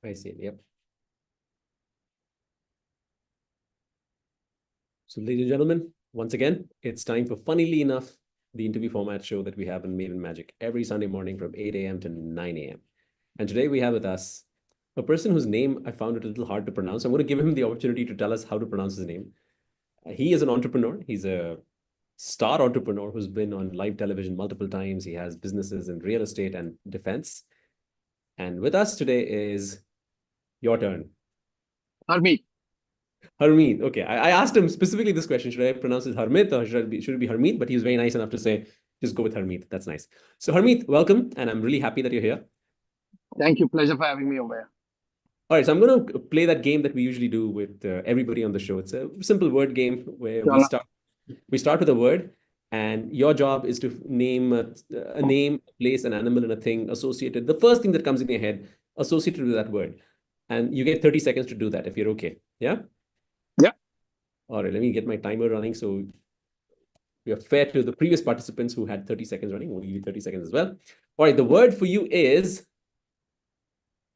I see. Yep. So, ladies and gentlemen, once again, it's time for Funnily Enough, the interview format show that we have in Mavin Magic every Sunday morning from 8 a.m. to 9 a.m. And today we have with us a person whose name I found it a little hard to pronounce. I'm going to give him the opportunity to tell us how to pronounce his name. He is an entrepreneur. He's a star entrepreneur who's been on live television multiple times. He has businesses in real estate and defense. And with us today is your turn. Harmit. Harmeet. Okay. I asked him specifically this question. Should I pronounce it Harmit or should it be Harmeet? But he was very nice enough to say, just go with Harmeet. That's nice. So Harmeet, welcome. And I'm really happy that you're here. Thank you. Pleasure for having me over here. All right. So I'm going to play that game that we usually do with everybody on the show. It's a simple word game where Chawla. we start with a word, and your job is to name a name, a place, an animal, and a thing associated. The first thing that comes in your head associated with that word. And you get 30 seconds to do that if you're okay. Yeah? Yeah. All right, let me get my timer running so we are fair to the previous participants who had 30 seconds running. We'll give you 30 seconds as well. All right, the word for you is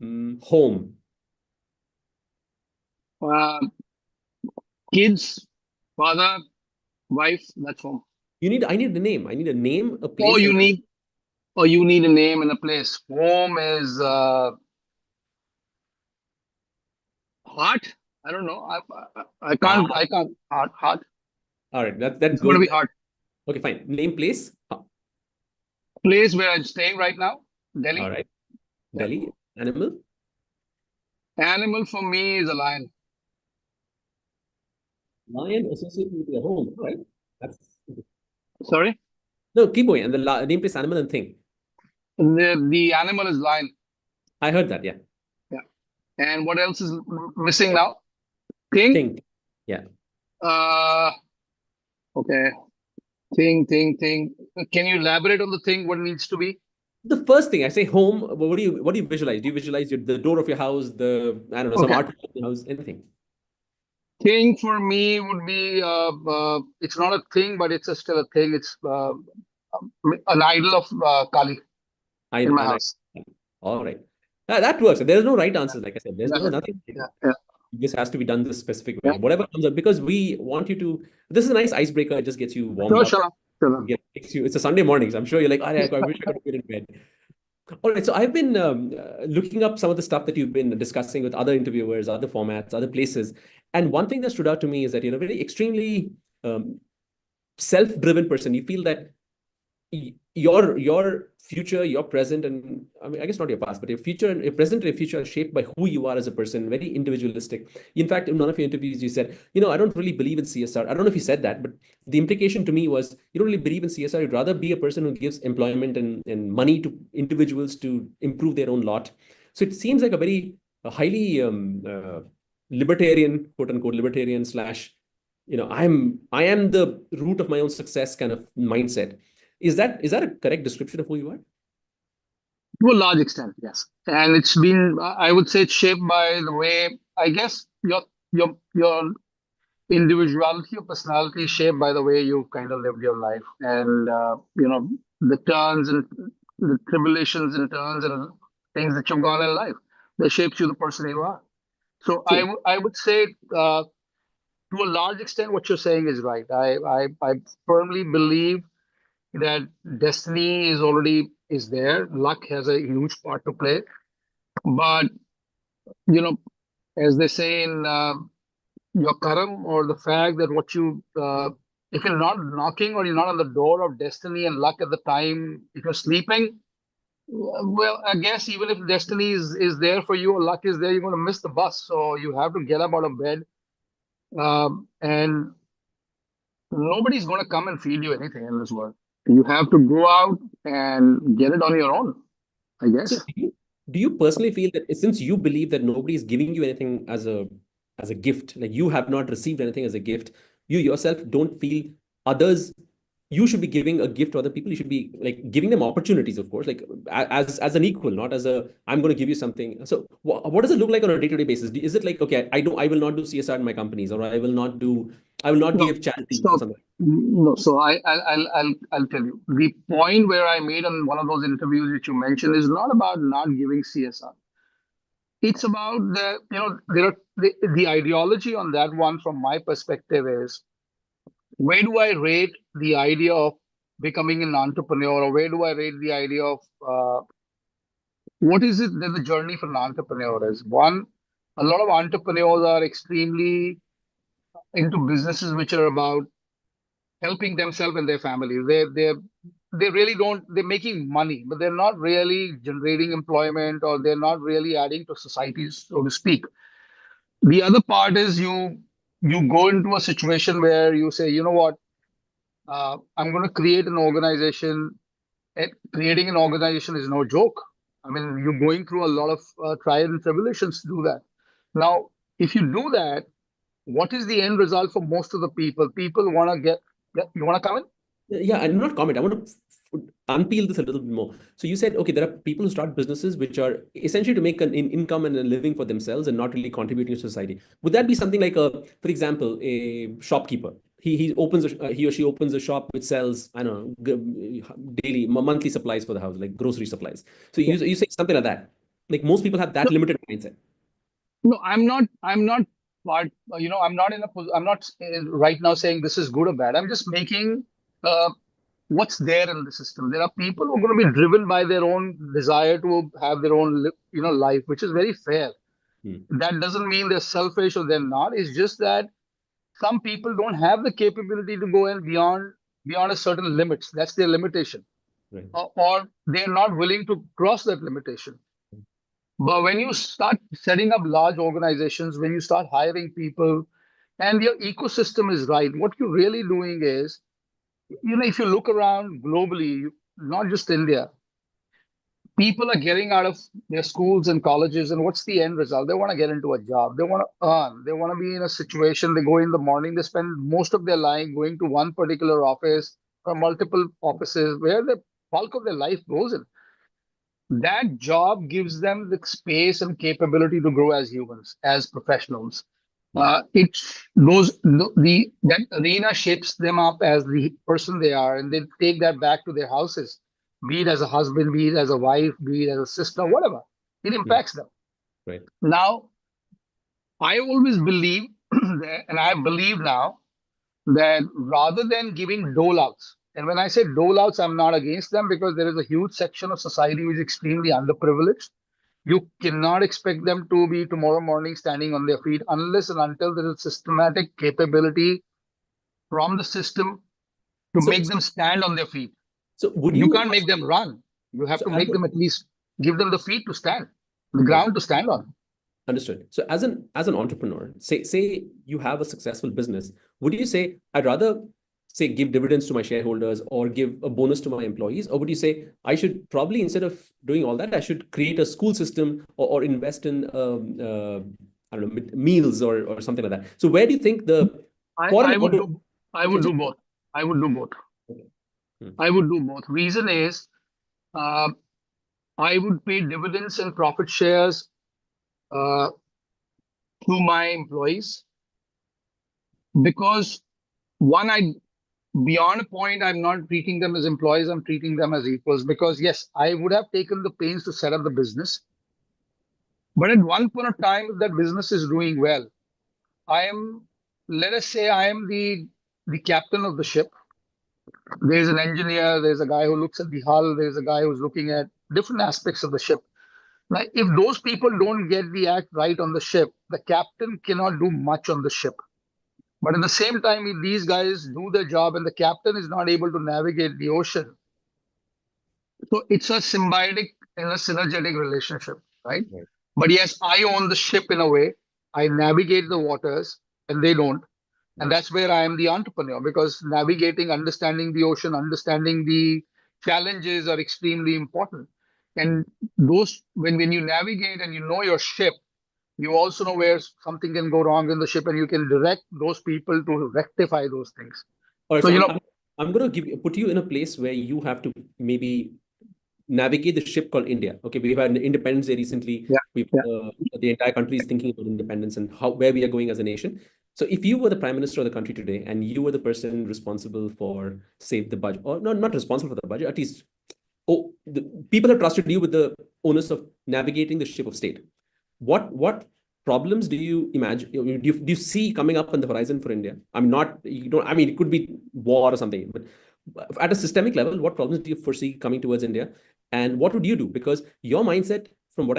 home. Kids, father, wife. That's home. I need a name. I need a name, a Or place, you and need, or you need a name and a place. Home is heart. I don't know. I ah, can't. I can't. Heart. Heart. all right, that It's going goes to be there. heart. Okay, fine. Name, place. Place where I'm staying right now, All Delhi. right. Yeah. Delhi. Animal. Animal for me is a lion. Lion associated with your home. All right. That's Sorry. no, keep going. And the name, place, animal, and thing. The animal is lion. I heard that. Yeah. Yeah. And what else is missing now? Thing. Thing. Yeah. Uh. Okay. Thing. Can you elaborate on the thing? What it needs to be? The first thing I say home, what do you visualize? Do you visualize the door of your house, I don't know, some Okay. art of your house, anything? Thing for me would be it's not a thing, but it's still a thing. It's an idol of Kali in my I house. all right. That works. There's no right answer, like I said. There's Yeah, no nothing. yeah, yeah, This has to be done this specific yeah. way. Whatever comes up, because we want you to. This is a nice icebreaker. It just gets you warmed Sure, up. sure, sure. Makes you. It's a Sunday morning, so I'm sure you're like, I wish I could have been in bed. All right. So I've been looking up some of the stuff that you've been discussing with other interviewers, other formats, other places. And one thing that stood out to me is that you're a very extremely um, self-driven person. You feel that your future, your present, and I mean, I guess not your past, but your future and your present and your future are shaped by who you are as a person, very individualistic. In fact, in one of your interviews, you said, I don't really believe in CSR. I don't know if you said that, but the implication to me was you don't really believe in CSR. You'd rather be a person who gives employment and money to individuals to improve their own lot. So it seems like a very highly libertarian, quote unquote, libertarian slash, I am the root of my own success kind of mindset. Is that a correct description of who you are? To a large extent, yes. And it's been, I would say, it's shaped by the way, I guess, your individuality, your personality is shaped by the way you kind of lived your life, and the turns and the tribulations and turns and things that you've gone in life that shapes you the person you are. So So I would say, to a large extent, what you're saying is right. I firmly believe that destiny is there. Luck has a huge part to play, but you know, as they say in your karam, or the fact that if you're not knocking or you're not on the door of destiny and luck at the time, if you're sleeping, well, I guess even if destiny is there for you or luck is there, you're going to miss the bus. So you have to get up out of bed, and nobody's going to come and feed you anything in this world. You have to go out and get it on your own, I so guess. do you personally feel that since you believe that nobody is giving you anything as a gift, like you have not received anything as a gift, you yourself don't feel others you should be giving a gift to other people. You should be like giving them opportunities, of course, like as an equal, not as a I'm going to give you something. So what does it look like on a day-to-day basis? Is it like, okay, I will not do CSR in my companies, or I will not No, give charity or so something? no. So I'll tell you the point where I made on one of those interviews which you mentioned is not about not giving CSR. it's about the ideology on that one from my perspective is, where do I rate the idea of becoming an entrepreneur, or where do I rate the idea of what is it that the journey for an entrepreneur is? One, a lot of entrepreneurs are extremely into businesses which are about helping themselves and their family. They really don't, they're making money, but they're not really generating employment, or they're not really adding to society, so to speak. The other part is you go into a situation where you say, you know what, I'm going to create an organization. Creating an organization is no joke. I mean, you're going through a lot of trials and tribulations to do that. Now, if you do that, what is the end result for most of the people? People want to you want to come in? Yeah, and not comment. I want to unpeel this a little bit more. So you said, okay, there are people who start businesses which are essentially to make an income and a living for themselves and not really contributing to society. Would that be something like for example, a shopkeeper? He or she opens a shop which sells, I don't know, daily, monthly supplies for the house, like grocery supplies. So you say something like that. Like most people have that No, limited mindset. no, I'm not. I'm not part. I'm not in a. I'm not right now saying this is good or bad. I'm just making uh, what's there in the system. There are people who are going to be driven by their own desire to have their own, life, which is very fair. Hmm. That doesn't mean they're selfish or they're not. It's just that some people don't have the capability to go and beyond a certain limits. That's their limitation, Right. or they're not willing to cross that limitation. But when you start setting up large organizations, when you start hiring people, and your ecosystem is right, what you're really doing is, if you look around globally, not just India, people are getting out of their schools and colleges, and what's the end result? They want to get into a job. They want to earn. They want to be in a situation. They go in the morning. They spend most of their life going to one particular office or multiple offices where the bulk of their life goes in. That job gives them the space and capability to grow as humans, as professionals. Hmm. It those the that arena shapes them up as the person they are, and they take that back to their houses, be it as a husband, be it as a wife, be it as a sister, whatever. It Hmm. impacts them. Right. Now, I always believe that, and I believe now that rather than giving dole outs, and when I say dole outs, I'm not against them, because there is a huge section of society which is extremely underprivileged. You cannot expect them to be tomorrow morning standing on their feet unless and until there is systematic capability from the system to So, make them stand on their feet. so would You you? can't make them run. You have So to as make a, them at least give them the feet to stand, the right. ground to stand on. Understood. So as an entrepreneur, say you have a successful business, would you say I'd rather say give dividends to my shareholders or give a bonus to my employees, or would you say I should probably, instead of doing all that, I should create a school system, or invest in I don't know, meals, or something like that? So where do you think the I, for an I would auto do I would do both. I would do both. okay. Hmm. I would do both. Reason is, uh, I would pay dividends and profit shares uh, to my employees, because one, I beyond a point, I'm not treating them as employees. I'm treating them as equals, because yes, I would have taken the pains to set up the business, but at one point of time, if that business is doing well, I am, let us say, I am the captain of the ship. There's an engineer, there's a guy who looks at the hull, there's a guy who's looking at different aspects of the ship. Now, if those people don't get the act right on the ship, the captain cannot do much on the ship. But at the same time, if these guys do their job and the captain is not able to navigate the ocean, so it's a symbiotic and a synergetic relationship, right? Right. But yes, I own the ship in a way. I navigate the waters and they don't. And Right. that's where I am the entrepreneur, because navigating, understanding the ocean, understanding the challenges are extremely important. And those, when you navigate and you know your ship, you also know where something can go wrong in the ship, and you can direct those people to rectify those things. All right. So, So I'm going to put you in a place where you have to maybe navigate the ship called India. Okay, we've had Independence Day recently. yeah, We've yeah. the entire country is thinking about independence and where we are going as a nation. So if you were the prime minister of the country today and you were the person responsible for, say, the budget, or not responsible for the budget, at least, the people have trusted you with the onus of navigating the ship of state. what problems do you imagine, do you see coming up on the horizon for India? I'm not, you don't, I mean, it could be war or something, but at a systemic level, what problems do you foresee coming towards India? And what would you do? Because your mindset, from what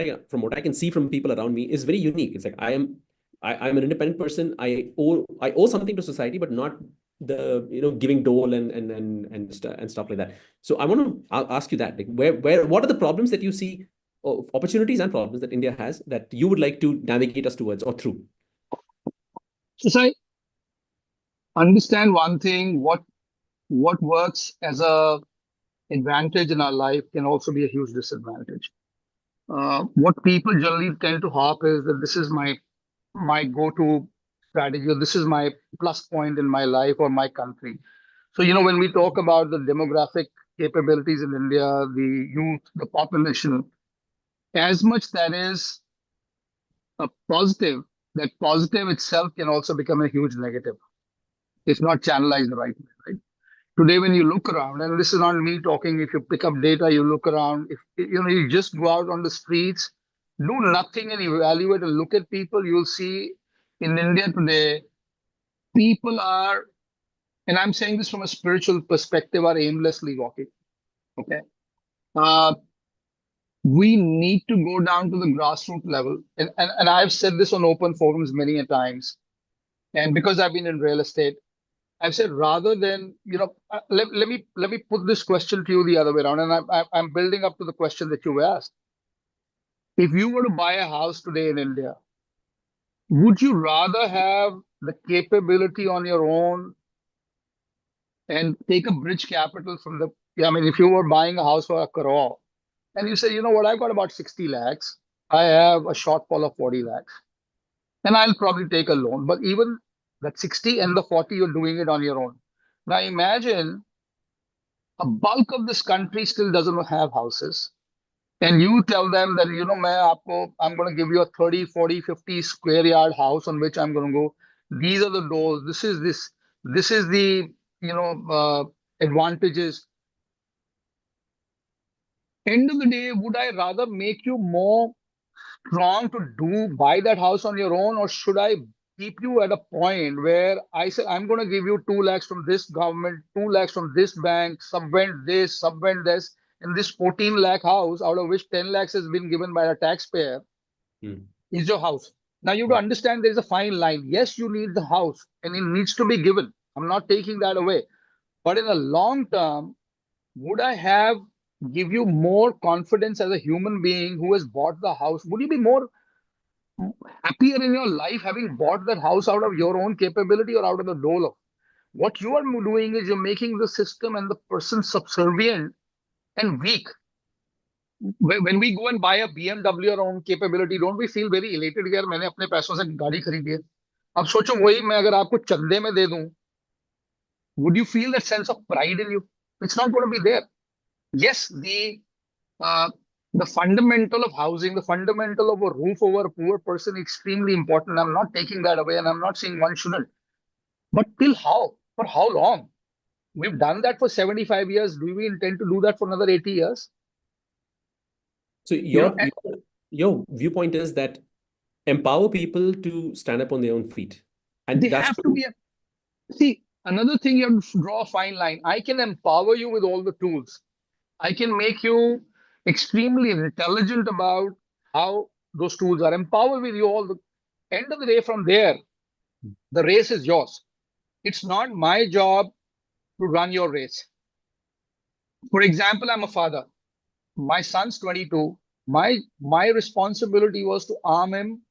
I can see from people around me, is very unique. It's like I'm an independent person. I owe something to society, but not the giving dole and stuff like that. So I want to ask you that, like, what are the problems that you see, opportunities and problems that India has, that you would like to navigate us towards or through? So I understand one thing, what works as a advantage in our life can also be a huge disadvantage. What people generally tend to harp is that this is my go-to strategy, or this is my plus point in my life or my country. So, when we talk about the demographic capabilities in India, the youth, the population, as much that is a positive, that positive itself can also become a huge negative if not channelized the right way, right? Today, when you look around, and this is not me talking, if you pick up data, you look around, if you just go out on the streets, do nothing and evaluate and look at people, you'll see in India today, people are, and I'm saying this from a spiritual perspective, are aimlessly walking. Okay. Uh, we need to go down to the grassroots level. And I've said this on open forums many a times. And because I've been in real estate, I've said, rather than, let me put this question to you the other way around. And I'm building up to the question that you asked. If you were to buy a house today in India, would you rather have the capability on your own and take a bridge capital from I mean, if you were buying a house for a crore and you say, you know what, I've got about 60 lakhs, I have a shortfall of 40 lakhs, and I'll probably take a loan. But even that 60 and the 40, you're doing it on your own. Now imagine a bulk of this country still doesn't have houses. And you tell them that, I'm going to give you a 30, 40, 50 square yard house on which I'm going to go. These are the doors. This is the, advantages. End of the day, would I rather make you more strong to buy that house on your own, or should I keep you at a point where I say I'm going to give you 2 lakhs from this government, 2 lakhs from this bank, subvent this, and this 14 lakh house, out of which 10 lakhs has been given by a taxpayer, is your house. Now you have to understand there's a fine line. Yes, you need the house and it needs to be given. I'm not taking that away. But in the long term, would I give you more confidence as a human being who has bought the house? Would you be more happier in your life having bought that house out of your own capability or out of the dole of? What you are doing is you're making the system and the person subservient and weak. When we go and buy a BMW our own capability, don't we feel very elated? यार मैंने अपने पैसों से गाड़ी खरीदी है. अब सोचो वही मैं अगर आपको चंदे में दे दूं, would you feel that sense of pride in you? It's not going to be there. Yes, uh, the fundamental of housing, the fundamental of a roof over a poor person, extremely important. I'm not taking that away, and I'm not saying one shouldn't. But till how? For how long? We've done that for 75 years. Do we intend to do that for another 80 years? So your viewpoint is that empower people to stand up on their own feet, They and that's have to be. See, another thing, you have to draw a fine line. I can empower you with all the tools. I can make you extremely intelligent about how those tools are. Empower with you all. The end of the day, from there, the race is yours. It's not my job to run your race. For example, I'm a father. My son's 22. My responsibility was to arm him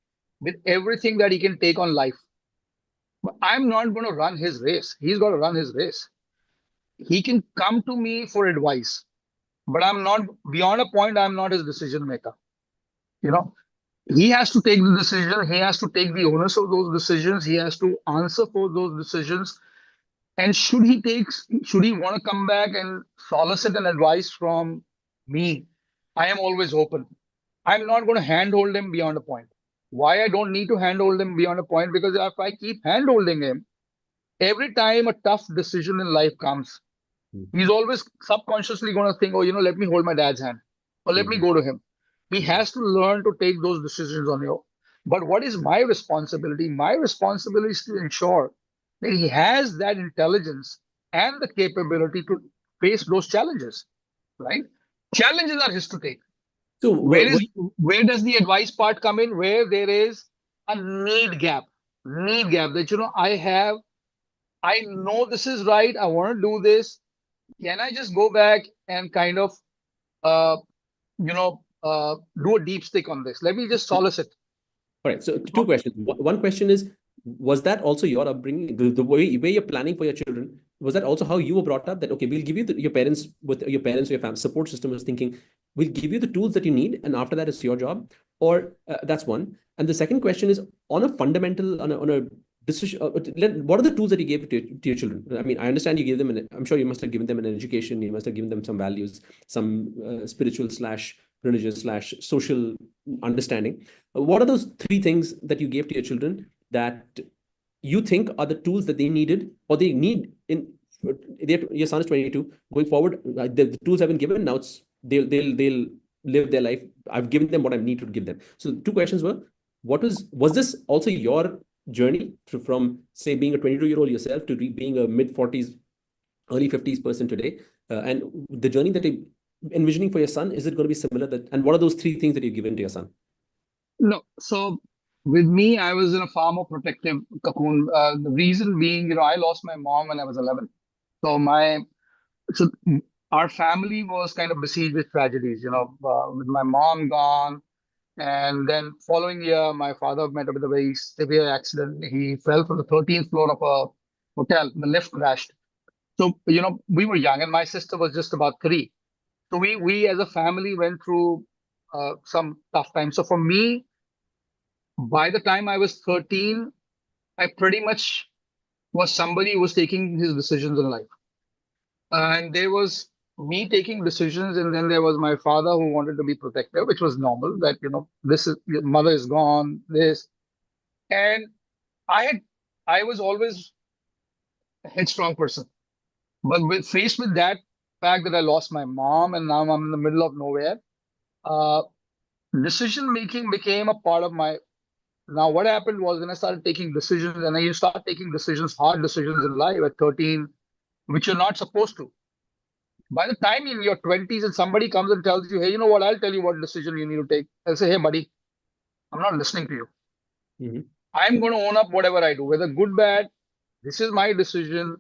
with everything that he can take on life. But I'm not going to run his race. He's got to run his race. He can come to me for advice, but I'm not, beyond a point, I'm not his decision maker. You know, he has to take the decision. He has to take the onus of those decisions. He has to answer for those decisions. And should he want to come back and solicit an advice from me, I am always open. I'm not going to handhold him beyond a point. Why I don't need to handhold him beyond a point? Because if I keep handholding him, every time a tough decision in life comes, he's always subconsciously going to think, oh, let me hold my dad's hand, or let me go to him. He has to learn to take those decisions on your own. But what is my responsibility? My responsibility is to ensure that he has that intelligence and the capability to face those challenges, right? Challenges are his to take. So Where does the advice part come in? Where there is a need gap that I know this is right. I want to do this. Can I just go back and kind of uh, do a deep stick on this? Let me just solace it. all right. So two questions. One question is, was that also your upbringing, the way you're planning for your children? Was that also how you were brought up? That okay, we'll give you your parents with your parents, your family support system was thinking, we'll give you the tools that you need, and after that it's your job. Or that's one. And the second question is on a fundamental on a decision. What are the tools that you gave to your children? I mean, I understand you gave them. I'm sure you must have given them an education. You must have given them some values, some spiritual slash religious slash social understanding. What are those three things that you gave to your children that you think are the tools that they needed or they need in your son is 22 going forward? The tools have been given. Now it's they'll live their life. I've given them what I need to give them. So two questions were, was this also your journey from say being a 22-year-old yourself to being a mid 40s, early 50s person today? And the journey that you're envisioning for your son, is it going to be similar? And what are those three things that you've given to your son? No, so with me, I was in a far more protective cocoon. The reason being, I lost my mom when I was 11. So so our family was kind of besieged with tragedies. With my mom gone, and then following year, my father met up with a very severe accident. He fell from the 13th floor of a hotel. The lift crashed. So we were young, and my sister was just about 3. So we as a family went through some tough times. So for me, by the time I was 13, I pretty much was somebody who was taking his decisions in life. And there was me taking decisions, and then there was my father who wanted to be protective, which was normal that, this is your mother is gone, this. And I had I was always a headstrong person. But faced with that fact that I lost my mom and now I'm in the middle of nowhere, uh, decision making became a part of my. Now, what happened was when I started taking decisions, and you start taking decisions, hard decisions in life at 13, which you're not supposed to. By the time in your 20s and somebody comes and tells you, hey, you know what, I'll tell you what decision you need to take. I'll say, hey, buddy, I'm not listening to you. Mm-hmm. I'm going to own up whatever I do, whether good, bad. This is my decision.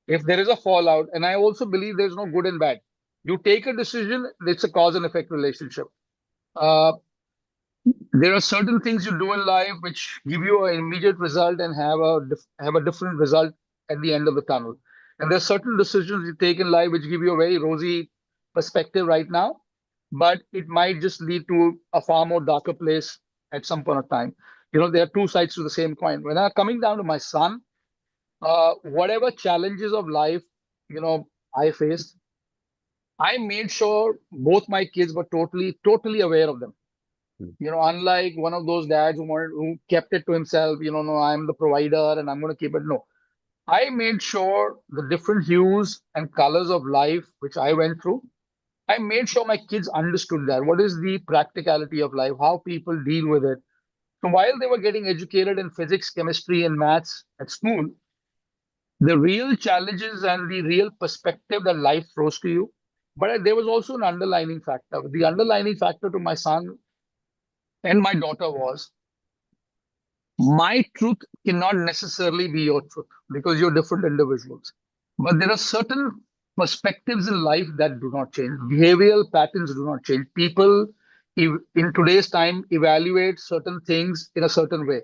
If there is a fallout, and I also believe there's no good and bad. You take a decision, it's a cause and effect relationship. Uh, there are certain things you do in life which give you an immediate result and have a different result at the end of the tunnel. And there are certain decisions you take in life which give you a very rosy perspective right now, but it might just lead to a far more darker place at some point of time. There are two sides to the same coin. When I'm coming down to my son, whatever challenges of life, I faced, I made sure both my kids were totally aware of them. Unlike one of those dads who kept it to himself, no, I'm the provider and I'm going to keep it. No, I made sure the different hues and colors of life, which I went through, I made sure my kids understood that. What is the practicality of life? How people deal with it. So while they were getting educated in physics, chemistry, and maths at school, the real challenges and the real perspective that life throws to you. But there was also an underlining factor. The underlining factor to my son and my daughter was my truth cannot necessarily be your truth because you're different individuals. But there are certain perspectives in life that do not change. Behavioral patterns do not change. People in today's time evaluate certain things in a certain way.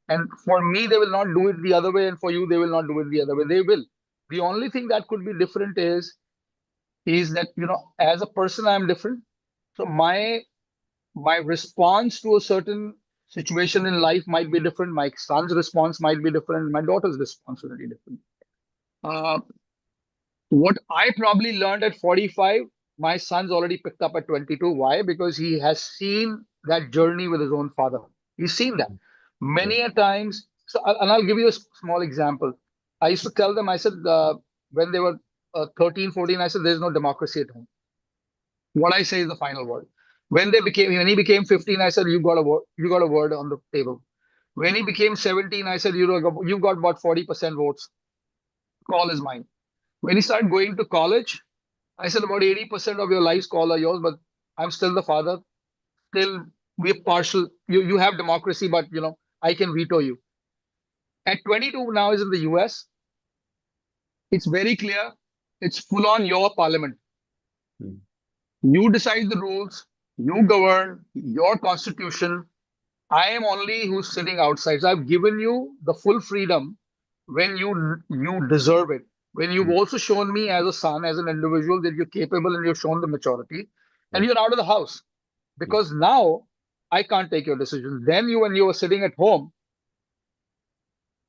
And for me, they will not do it the other way. And for you, they will not do it the other way. They will. The only thing that could be different is that, as a person, I'm different. So my response to a certain situation in life might be different. My son's response might be different. My daughter's response will be different. Uh, what I probably learned at 45, my son's already picked up at 22. Why? Because he has seen that journey with his own father. He's seen that many a times. So, and I'll give you a small example. I used to tell them, I said, when they were 13, 14, I said, there's no democracy at home. What I say is the final word. When he became 15, I said, you got a word on the table. When he became 17, I said, you got about 40% votes. Call is mine. When he started going to college, I said about 80% of your life's call are yours, but I'm still the father. Still, we're partial. You have democracy, but I can veto you. At 22 now is in the US. It's very clear. It's full on your parliament. Hmm. You decide the rules. You govern your constitution. I am only who's sitting outside. So I've given you the full freedom when you deserve it. When you've Hmm. also shown me as a son, as an individual, that you're capable and you've shown the maturity, and Right. you're out of the house. Hmm. Because now I can't take your decisions. Then when you were sitting at home,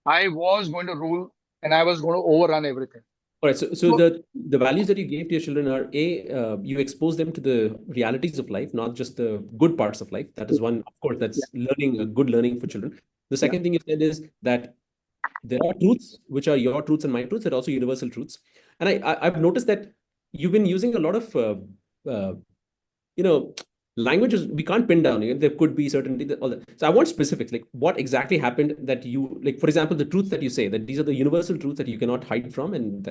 I was going to rule and I was going to overrun everything. All right. So So the values that you gave to your children are you expose them to the realities of life, not just the good parts of life. That is one, of course, yeah, that's learning, a good learning for children. The yeah. second thing you said is that there are truths which are your truths and my truths. There are also universal truths. And I've noticed that you've been using a lot of uh, you know languages we can't pin down. There could be certainty that all that. So I want specifics, like what exactly happened that you like. For example, the truths that you say, that these are the universal truths that you cannot hide from, and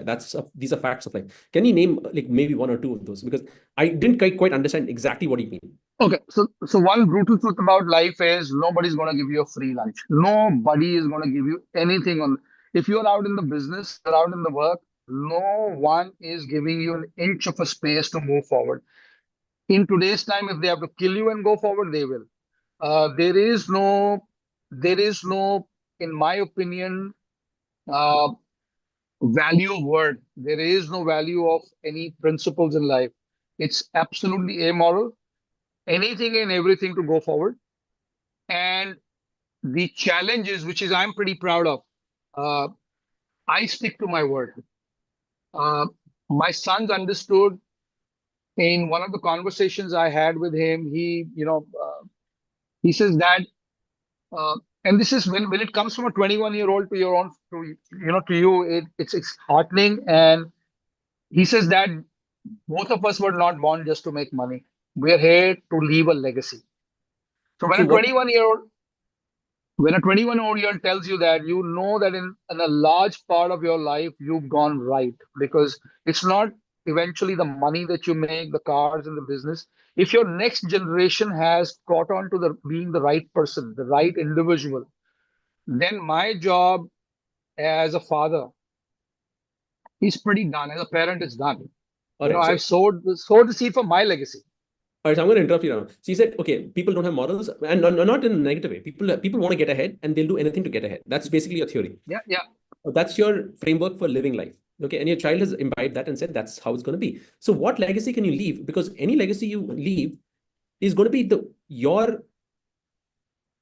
these are facts of life. Can you name like maybe one or two of those? Because I didn't quite understand exactly what you mean. Okay, so one brutal truth about life is nobody's going to give you a free lunch. Nobody is going to give you anything on. If you're out in the business, you're out in the work, no one is giving you an inch of a space to move forward. In today's time, if they have to kill you and go forward, they will. There is no, in my opinion, uh, value of word. There is no value of any principles in life. It's absolutely amoral. Anything and everything to go forward. And the challenges, which is I'm pretty proud of, uh, I stick to my word. Uh, my sons understood in one of the conversations I had with him. He says that, uh, and this is when it comes from a 21-year-old to your own, to you, it's heartening. And he says that both of us were not born just to make money. We're here to leave a legacy. So So what? when a 21-year-old tells you that, you know that in a large part of your life, you've gone right, because it's not eventually the money that you make, the cars and the business. If your next generation has caught on to being the right person, the right individual, then my job as a father is pretty done. As a parent, it's done. All right. So I've sowed the seed for my legacy. all right, so I'm going to interrupt you now. So you said, okay, people don't have morals, and not in a negative way. People want to get ahead, and they'll do anything to get ahead. That's basically your theory. Yeah, yeah. That's your framework for living life. Okay, and your child has imbibed that and said that's how it's going to be. So what legacy can you leave? Because any legacy you leave is going to be the your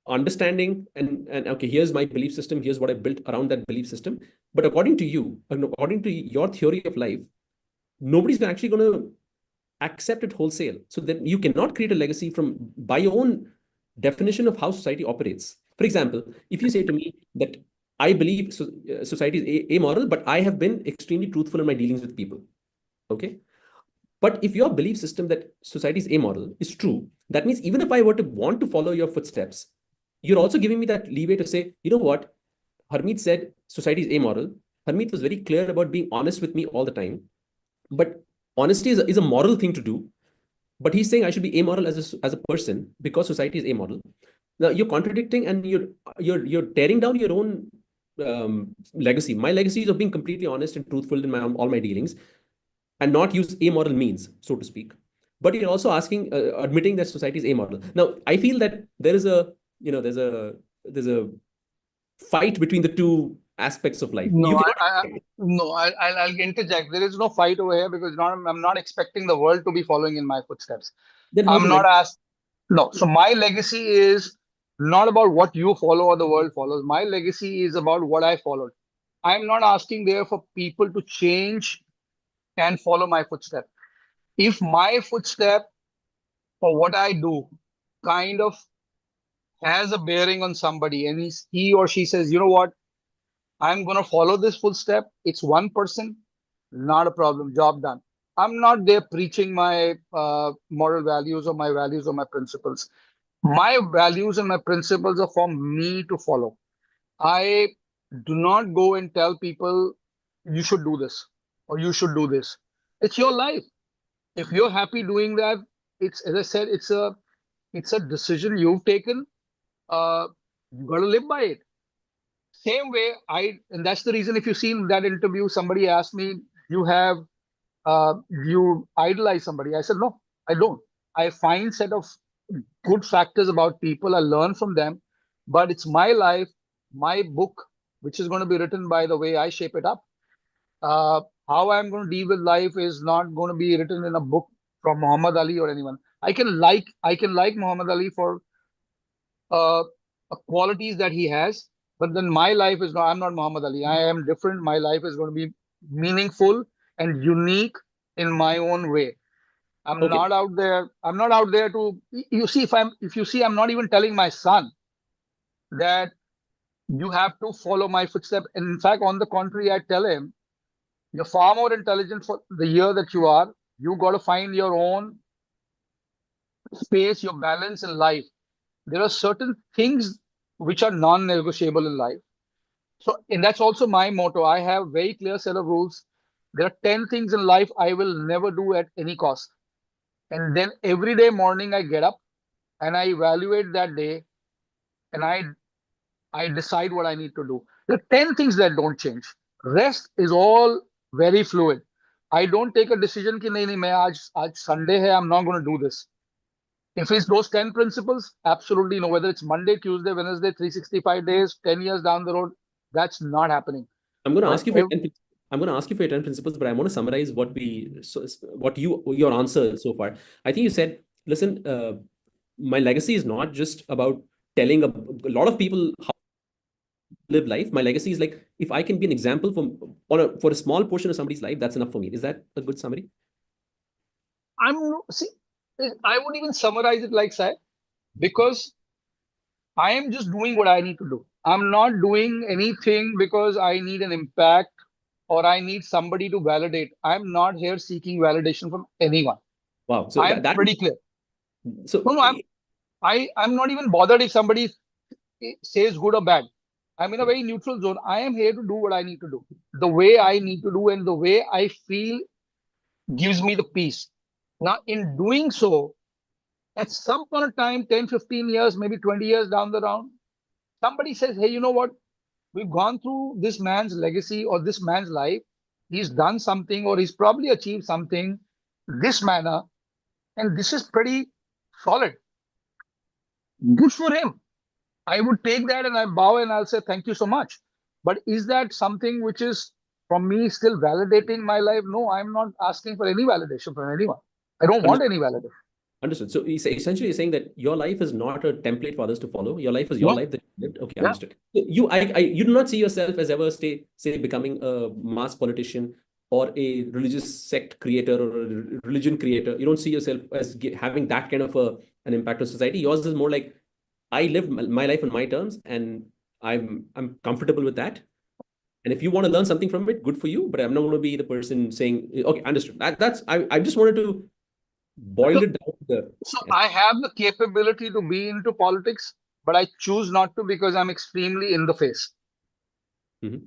understanding and okay, here's my belief system. Here's what I built around that belief system. But according to you, and according to your theory of life, nobody's actually going to accept it wholesale. So then you cannot create a legacy from by your own definition of how society operates. For example, if you say to me that I believe society is amoral, but I have been extremely truthful in my dealings with people. Okay. But if your belief system that society is amoral is true, that means even if I were to want to follow your footsteps, you're also giving me that leeway to say, you know what? Harmeet said society is amoral. Harmeet was very clear about being honest with me all the time. But honesty is a moral thing to do, but he's saying I should be amoral as a person because society is amoral. Now you're contradicting and you're tearing down your own legacy. My legacy is of being completely honest and truthful in all my dealings and not use amoral means, so to speak. But you're also asking, admitting that society is amoral. Now I feel that there is a there's a fight between the two aspects of life. No, You cannot. I'll interject. There is no fight over here because I'm not expecting the world to be following in my footsteps. Then how's I'm the not legacy? asked. No. So my legacy is not about what you follow or the world follows. My legacy is about what I followed. I'm not asking there for people to change and follow my footstep. If my footstep or what I do kind of has a bearing on somebody and he or she says, you know what, I'm going to follow this footstep. It's one person, not a problem. Job done. I'm not there preaching my moral values or my values or my principles. My values and my principles are for me to follow. I do not go and tell people you should do this or you should do this. It's your life. If you're happy doing that, it's, as I said, it's a decision you've taken. Uh, you got to live by it. Same way, and that's the reason. If you see in that interview, somebody asked me, "You have you idolize somebody?" I said, "No, I don't. I find set of good factors about people. I learn from them, but it's my life, my book, which is going to be written by the way I shape it up. How I'm going to deal with life is not going to be written in a book from Muhammad Ali or anyone. I can like Muhammad Ali for uh, qualities that he has, but then my life is not. I'm not Muhammad Ali. I am different. My life is going to be meaningful and unique in my own way. I'm Okay, not out there. I'm not out there to. You see, if you see, I'm not even telling my son that you have to follow my footsteps. And in fact, on the contrary, I tell him, you're far more intelligent for the year that you are. You got to find your own space, your balance in life. There are certain things which are non-negotiable in life. So, and that's also my motto. I have very clear set of rules. There are 10 things in life I will never do at any cost. And then every day morning I get up and I evaluate that day and I decide what I need to do. There are 10 things that don't change. Rest is all very fluid. I don't take a decision कि नहीं नहीं मैं आज Sunday है, I'm not going to do this. If it's those 10 principles, absolutely no. Whether it's Monday, Tuesday, Wednesday, 365 days, 10 years down the road, that's not happening. I'm going to But ask you for your 10, I'm going to ask you for your 10 principles, but I want to summarize what your answer so far. I think you said, listen, my legacy is not just about telling a lot of people how to live life. My legacy is like, if I can be an example for a small portion of somebody's life, that's enough for me. Is that a good summary? see, I would even summarize it like that because I am just doing what I need to do. I'm not doing anything because I need an impact or I need somebody to validate. I'm not here seeking validation from anyone. Wow. So I'm pretty clear. so No, no, I'm not even bothered if somebody says good or bad. I'm in a very neutral zone. I am here to do what I need to do, the way I need to do, and the way I feel gives me the peace. Now, in doing so, at some point of time, 10, 15 years, maybe 20 years down the round, somebody says, hey, you know what? We've gone through this man's legacy or this man's life. He's done something or he's probably achieved something this manner, and this is pretty solid. Good for him. I would take that and I bow and I'll say thank you so much. But is that something which is from me still validating my life? No, I'm not asking for any validation from anyone. I don't want any validation. Understood. So essentially, you're saying that your life is not a template for others to follow. Your life is your No, life that you lived. Okay, yeah. understood. So you do not see yourself as ever say becoming a mass politician or a religious sect creator or a religion creator. You don't see yourself as having that kind of an impact on society. Yours is more like I live my life on my terms, and I'm comfortable with that. And if you want to learn something from it, good for you. But I'm not going to be the person saying, okay, understood. That's I just wanted to boil So, it down to the so I have the capability to be into politics, but I choose not to because I'm extremely in the face. Mhm.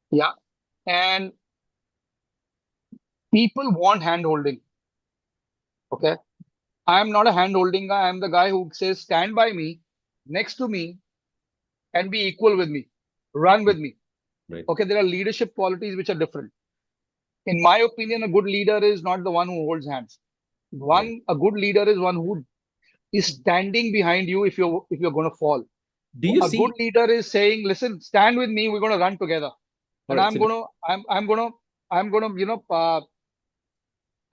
Yeah. And people want hand holding. Okay. I'm not a hand holding guy. I'm the guy who says, stand by me, next to me, and be equal with me. Run with me. Right. Okay. There are leadership qualities which are different. In my opinion, a good leader is not the one who holds hands. Right. A good leader is one who is standing behind you if you're going to fall. Do you A good see? leader is saying, listen, stand with me, we're going to run together. All And right. So I'm going to,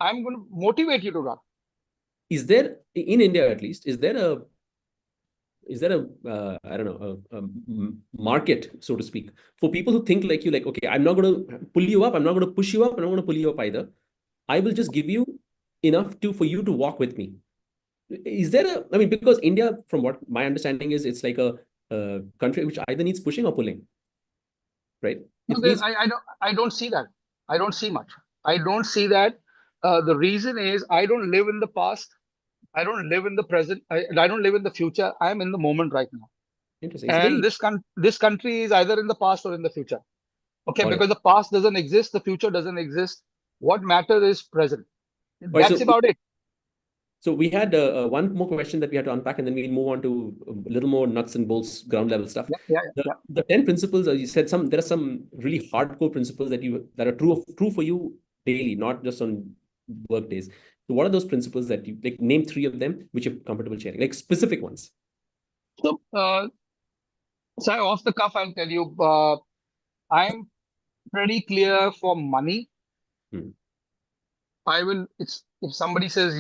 I'm going to motivate you to run. is there in India at least? Is there a I don't know market, so to speak, for people who think like you? Like, okay, I'm not going to pull you up. I'm not going to push you up. I'm not going to pull you up either. I will just give you enough for you to walk with me. Is there a? I mean, because India, from what my understanding is, it's like a country which either needs pushing or pulling, right? No, It needs. I don't see that. I don't see much. I don't see that. The reason is I don't live in the past. I don't live in the present. I don't live in the future. I am in the moment right now. Interesting. It's And very this country is either in the past or in the future. Okay, got it. because the past doesn't exist, the future doesn't exist. What matters is present. All right, That's about it. so we had one more question that we had to unpack, and then we'll move on to a little more nuts and bolts, ground level stuff. Yeah, yeah, The, yeah. the 10 principles, as you said, there are some really hardcore principles that are true for you daily, not just on work days. So what are those principles that you like? Name three of them which you're comfortable sharing, like specific ones. So, off the cuff, I'll tell you, I'm pretty clear for money. Hmm. It's if somebody says,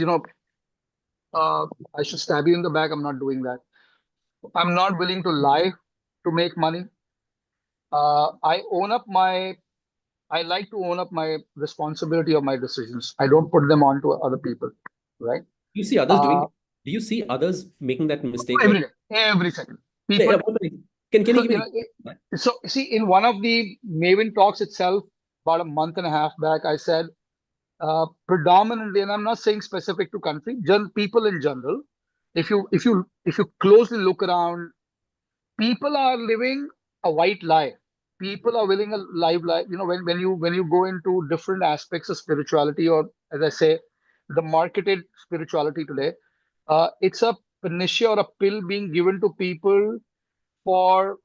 I should stab you in the back, I'm not doing that. I'm not willing to lie to make money. I own up my I like to own up my responsibility of my decisions. I don't put them on to other people, right? You see others doing Uh, that? Do you see others making that mistake every where day, every second. yeah, People, yeah, can you so give me so see, in one of the Mavin talks itself, about a month and a half back, I said predominantly, and I'm not saying specific to country, people in general. If you closely look around, people are living a white lie. People are living a live lie. When you go into different aspects of spirituality, or as I say, the marketed spirituality today, it's a panacea or a pill being given to people for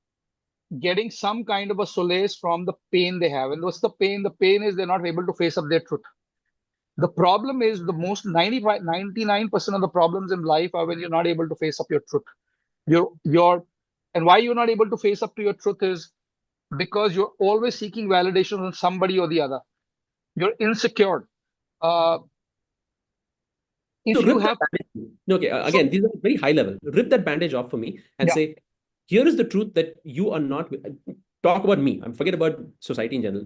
getting some kind of a solace from the pain they have. And what's the pain? The pain is they're not able to face up their truth. The problem is the most 95, 99% of the problems in life are when you're not able to face up your truth. And why you're not able to face up to your truth is because you're always seeking validation from somebody or the other. You're insecure. Uh, so if you rip that have bandage. No, okay, so again, these are very high level. Rip that bandage off for me and yeah, say, here is the truth that you are not. Talk about me. I'm forget about society in general.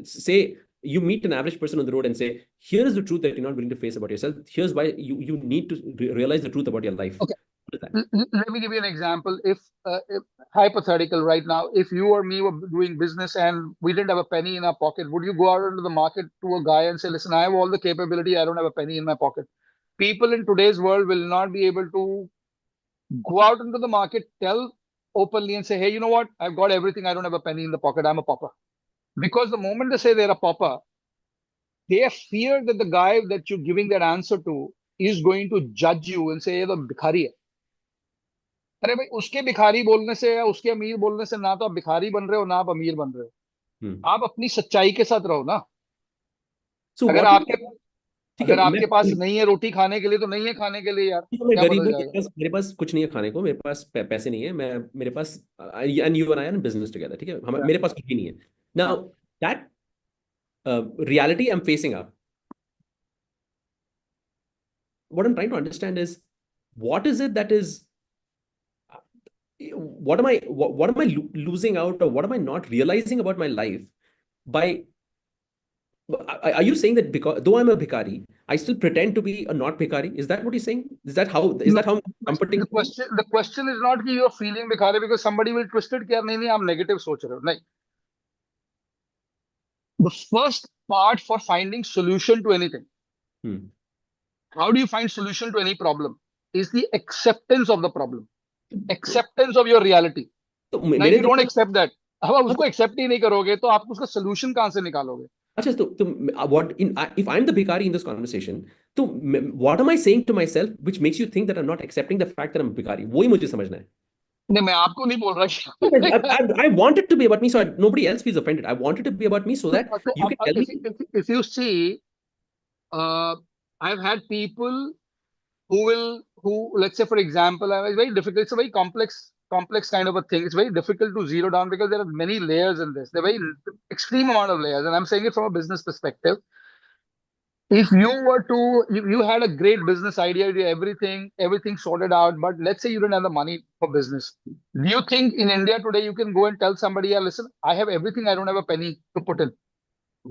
Say you meet an average person on the road and say, here is the truth that you're not willing to face about yourself. Here's why you need to realize the truth about your life. okay. What is that? Let me give you an example. If hypothetical right now, if you or me were doing business and we didn't have a penny in our pocket, would you go out into the market to a guy and say, "Listen, I have all the capability. I don't have a penny in my pocket." People in today's world will not be able to go out into the market, tell openly and say, "Hey, you know what? I've got everything. I don't have a penny in the pocket. I'm a pauper." Because the moment they say they're a pauper, they fear that the guy that you're giving that answer to is going to judge you and say, "ये तो भिखारी है." अरे भाई, उसके भिखारी बोलने से या उसके अमीर बोलने से ना तो आप भिखारी बन रहे हो, ना आप अमीर बन रहे Hmm. हो। आप अपनी सच्चाई के साथ रहो ना। So अगर what would आपके ठीक है अगर मैं आपके पास नहीं है रोटी खाने के लिए, तो नहीं है खाने के लिए यार, मैं क्या गरीब बदल हूँ, जाएगा? मेरे पास कुछ नहीं है खाने को, मेरे पास पैसे नहीं है, मेरे पास and you and I are business together, ठीक है, हाँ, मेरे पास कुछ भी नहीं है नाउ हाँ। That reality I'm facing up. What I'm trying to understand is what is it that is what am I losing out, or what am I not realizing about my life by are you saying that because though I'm a bhikari, I still pretend to be a not bhikari? Is that what you're saying? Is No, that how comforting? the question is not कि you're feeling भिखारी, because somebody will twist it कि यार नहीं नहीं आप negative सोच रहे हो। नहीं, the first part for finding solution to anything, Hmm. how do you find solution to any problem, is the acceptance of the problem, acceptance of your reality. तो Now if मेरे you don't दिमाग accept that, अब आप उसको accept ही नहीं करोगे, तो आप उसका सोल्यूशन कहां से निकालोगे? अच्छा तो what in if I'm the bhikari in this conversation, तो what am I saying to myself which makes you think that I'm not accepting the fact that I'm a bhikari? वही मुझे समझना है. नहीं, मैं आपको नहीं बोल I, रहा। I want it to be about me so nobody else feels offended. I want it to be about me so that So, you can tell me. if you see, uh, I've had people who let's say, for example, it's very difficult. It's a very complex kind of a thing. It's very difficult to zero down because there are many layers in this. There are very extreme amount of layers, and I'm saying it from a business perspective. If you had a great business idea, you had everything sorted out, but let's say you didn't have the money for business. Do you think in India today you can go and tell somebody, "Yeah, listen, I have everything, I don't have a penny to put in"?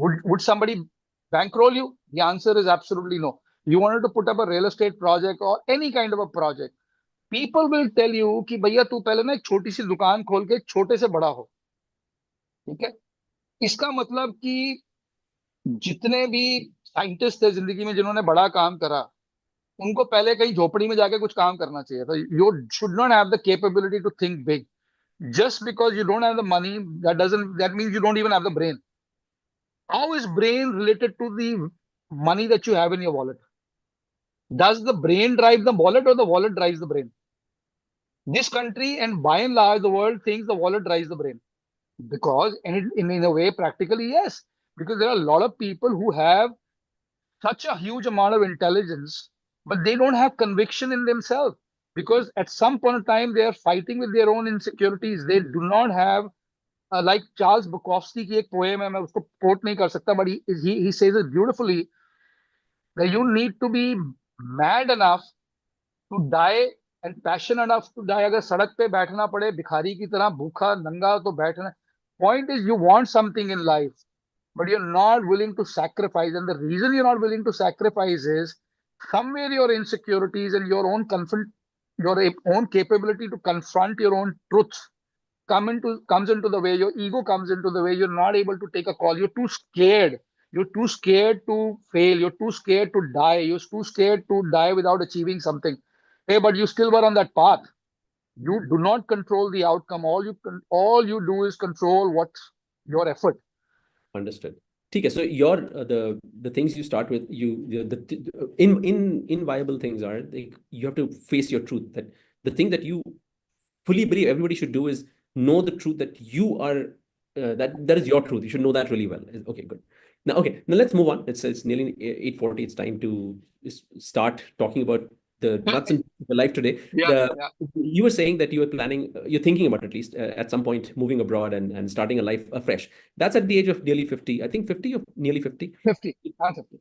Would somebody bankroll you? The answer is absolutely no. You wanted to put up a real estate project or any kind of a project, people will tell you कि भैया तू पहले ना एक छोटी सी दुकान खोल के छोटे से बड़ा हो। ठीक है, इसका मतलब कि जितने भी साइंटिस्ट है जिंदगी में जिन्होंने बड़ा काम करा, उनको पहले कहीं झोपड़ी में जाके कुछ काम करना चाहिए था. You should not have the capability to think big. Just because you don't have the money, that means you don't even have the brain. How is brain related to the money that you have in your wallet? Does the brain drive the wallet or the wallet drives the brain? This country and by and large the world thinks the wallet drives the brain. Because in a way, practically, yes. Because there are a lot of people who have such a huge amount of intelligence, but they don't have conviction in themselves. Because at some point of time, they are fighting with their own insecurities. They do not have like Charles Bukowski की एक poem है, मैं उसको quote नहीं कर सकता, but he says it beautifully that you need to be mad enough to die and passionate enough to die. अगर सड़क पे बैठना पड़े भिखारी की तरह भूखा नंगा तो बैठना. Point is, you want something in life, but you're not willing to sacrifice. And the reason you're not willing to sacrifice is somewhere your insecurities and your own capability to confront your own truths comes into the way. Your ego comes into the way. You're not able to take a call. You're too scared. You're too scared to fail. You're too scared to die. You're too scared to die without achieving something. Hey, but you still were on that path. You do not control the outcome. All you do is control what's your effort. Understood. Okay, so your the things you start with, in viable things are like you have to face your truth, that the thing that you fully believe everybody should do is know the truth that you are that is your truth. You should know that really well. Okay, good. Now let's move on. It's nearly 8:40. It's time to start talking about the nuts and the life today. Yeah. You were saying that you were planning, you're thinking about at least at some point moving abroad and starting a life afresh. That's at the age of nearly 50. I think 50 or nearly 50. 50. 50.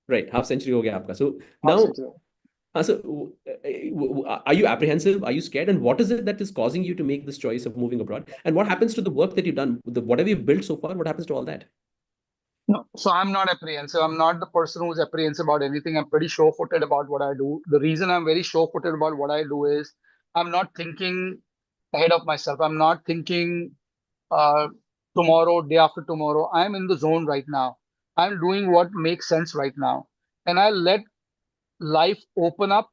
Right, half century ho gaya aapka. So Half now, century. are you apprehensive? Are you scared? And what is it that is causing you to make this choice of moving abroad? And what happens to the work that you've done, whatever you've built so far? What happens to all that? No, so I'm not apprehensive. I'm not the person who's apprehensive about anything. I'm pretty sure-footed about what I do. The reason I'm very sure-footed about what I do is I'm not thinking ahead of myself. I'm not thinking uh, tomorrow, day after tomorrow. I'm in the zone right now. I'm doing what makes sense right now. And I let life open up,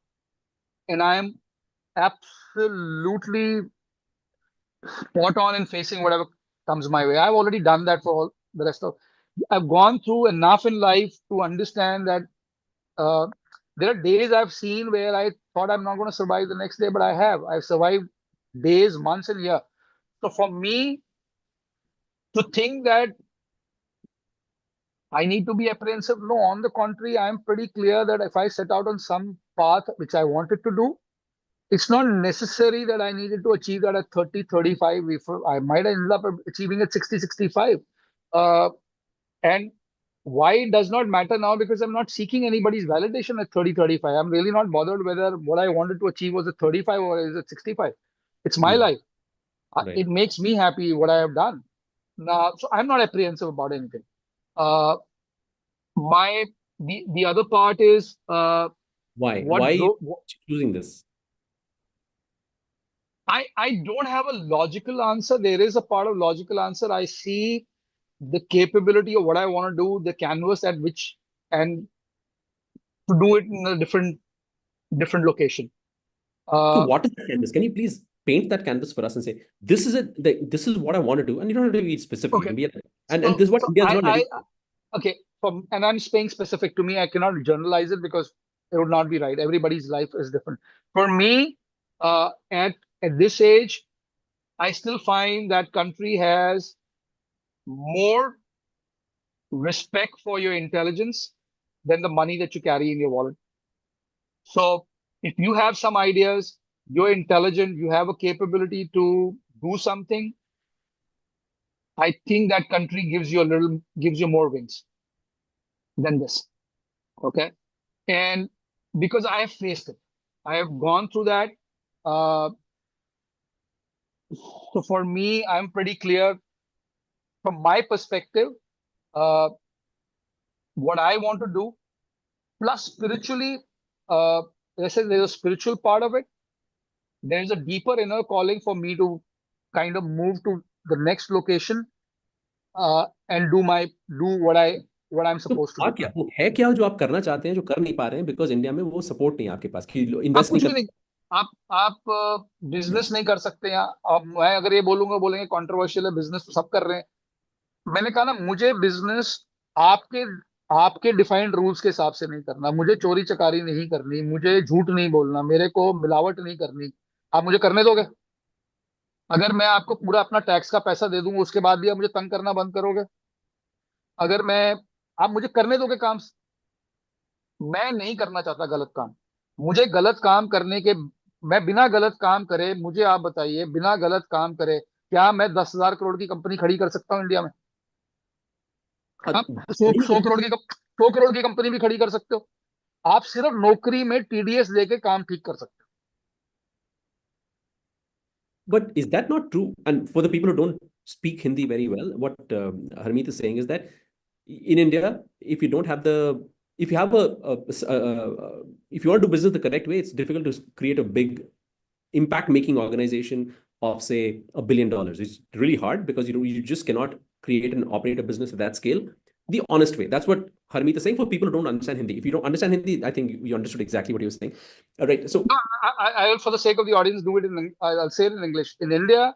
and I'm absolutely spot on in facing whatever comes my way. I've already done that for all the rest of. I've gone through enough in life to understand that there are days I've seen where I thought I'm not going to survive the next day, but I have. I've survived days, months, and years. So for me to think that I need to be apprehensive, no, on the contrary, I'm pretty clear that if I set out on some path which I wanted to do, it's not necessary that I needed to achieve that at 30, 35. I might end up achieving at 60, 65. And why it does not matter now, because I'm not seeking anybody's validation at 30, 35. I'm really not bothered whether what I wanted to achieve was at 35 or is at 65. It's my life. Right. It makes me happy what I have done. Now, so I'm not apprehensive about anything. The other part is Why choosing this? I don't have a logical answer. There is a part of logical answer. I see the capability of what I want to do, the canvas at which, and to do it in a different location. So what is that canvas? Can you please paint that canvas for us and say, this is it, this is what I want to do? And you don't have to be specific. Okay. You can be and this is what India is not letting. Okay. And I'm staying specific to me. I cannot generalize it because it would not be right. Everybody's life is different. For me, at this age, I still find that country has more respect for your intelligence than the money that you carry in your wallet. So if you have some ideas, you're intelligent, you have a capability to do something, I think that country gives you more wings than this. Okay. And because I have faced it, I have gone through that. So for me, I'm pretty clear from my perspective, what I want to do. Plus, spiritually, there's a spiritual part of it. There's a deeper inner calling for me to kind of move to the next location and do what I what I'm तो supposed to था do. क्या, वो है क्या जो आप करना चाहते हैं जो कर नहीं पा रहे हैं, बिकॉज इंडिया में वो सपोर्ट नहीं है आपके पास कि आप इन्वेस्ट नहीं कुछ भी कर। नहीं, आप बिजनेस नहीं कर सकते यहाँ। अब मैं अगर ये बोलूंगा, बोलेंगे कंट्रोवर्शियल है, बिजनेस तो सब कर रहे हैं। मैंने कहा ना, मुझे बिजनेस आपके आपके डिफाइंड रूल्स के हिसाब से नहीं करना। मुझे चोरी चकारी नहीं करनी, मुझे झूठ नहीं बोलना, मेरे को मिलावट नहीं करनी। आप मुझे करने दोगे? अगर मैं आपको पूरा अपना टैक्स का पैसा दे दूंगा, उसके बाद भी आप मुझे तंग करना बंद करोगे? अगर मैं आप मुझे करने दोगे काम? मैं नहीं करना चाहता गलत काम। मुझे गलत काम करने के मैं बिना गलत काम करे, मुझे आप बताइए, बिना गलत काम करे क्या मैं 10,000 करोड़ की कंपनी खड़ी कर सकता हूँ इंडिया में? आप सौ नहीं सौ कर। करोड़ की 100 करोड़ की कंपनी भी खड़ी कर सकते हो। आप सिर्फ नौकरी में टीडीएस लेके काम ठीक कर सकते But is that not true? And for the people who don't speak Hindi very well, what Harmeet is saying is that in India, if you don't have the, if you have if you want to do business the correct way, it's difficult to create a big impact making organization of say $1 billion. It's really hard because you just cannot create and operate a business at that scale the honest way. That's what Harmeet is saying for people who don't understand Hindi. If you don't understand Hindi, I think you understood exactly what he was saying. All right. So हो। No, I will, for the sake of the audience, do it in. I'll say it in English. In India,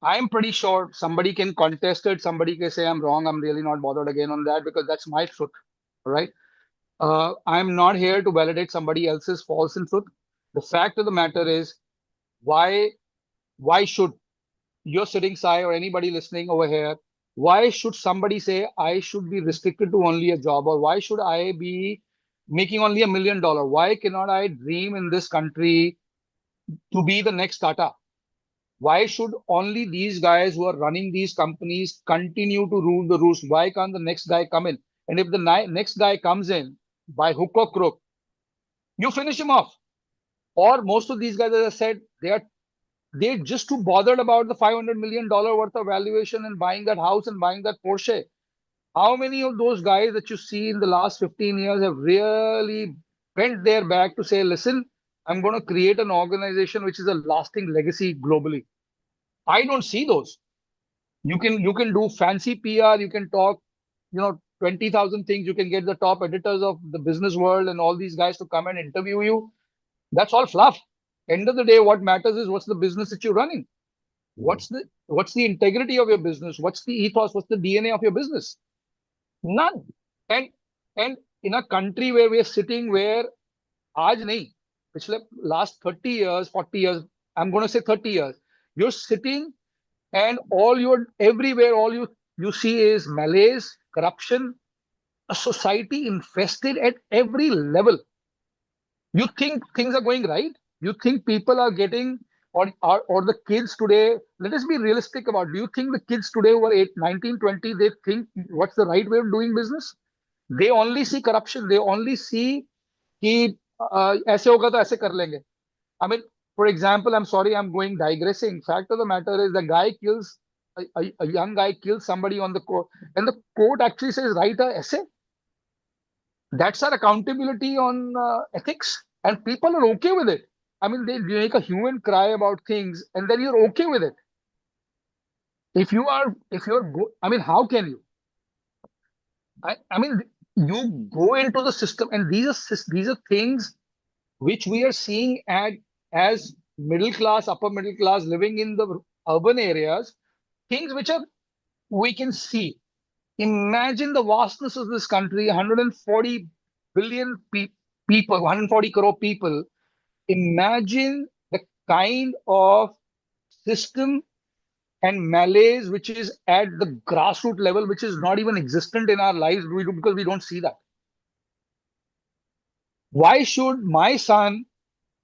I'm pretty sure somebody can contest it. Somebody can say I'm wrong. I'm really not bothered again on that because that's my truth. All right. I'm not here to validate somebody else's false and truth. The fact of the matter is, why why should you're sitting, Sai, or anybody listening over here, why should somebody say I should be restricted to only a job, or why should I be making only $1 million? Why cannot I dream in this country to be the next Tata? Why should only these guys who are running these companies continue to rule the roost? Why can't the next guy come in? And if the next guy comes in by hook or crook, you finish him off. Or most of these guys, as I said, they're just too bothered about the $500 million worth of valuation and buying that house and buying that Porsche. How many of those guys that you see in the last 15 years have really bent their back to say, listen, I'm going to create an organization which is a lasting legacy globally? I don't see those. You can do fancy PR, you can talk, 20,000 things, you can get the top editors of the business world and all these guys to come and interview you. That's all fluff. End of the day, what matters is what's the business that you're running. What's the integrity of your business? What's the ethos? What's the DNA of your business? None. And in a country where we are sitting, where aaj nahi, पिछले last 30 years, 40 years, I'm going to say 30 years, you're sitting and everywhere, all you see is malaise, corruption, a society infested at every level. You think things are going right? You think people are getting, or the kids today, let us be realistic about, do you think the kids today who are 8, 19, 20, they think what's the right way of doing business? They only see corruption. They only see कि ऐसे होगा तो ऐसे कर लेंगे. I mean, for example, I'm sorry, I'm going digressing. Fact of the matter is, the guy kills a young guy kills somebody on the court, and the court actually says, write a essay. That's our accountability on ethics, and people are okay with it. I mean, they make a human cry about things, and then you're okay with it. If you're I mean, how can you? I mean, you go into the system, and these are things which we are seeing as middle class, upper middle class living in the urban areas, things which are we can see. Imagine the vastness of this country, 140 billion people, 140 crore people. Imagine the kind of system and malaise which is at the grassroots level, which is not even existent in our lives because we don't see that. Why should my son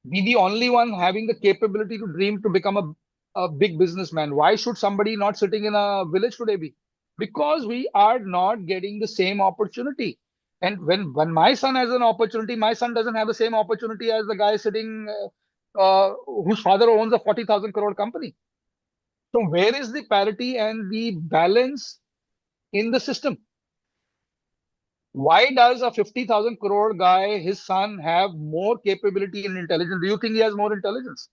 be the only one having the capability to dream to become a big businessman? Why should somebody not sitting in a village today be? Because we are not getting the same opportunity. And when my son has an opportunity, my son doesn't have the same opportunity as the guy sitting whose father owns a 40,000 crore company. So where is the parity and the balance in the system? Why does a 50,000 crore guy, his son, have more capability and intelligence? Do you think he has more intelligence?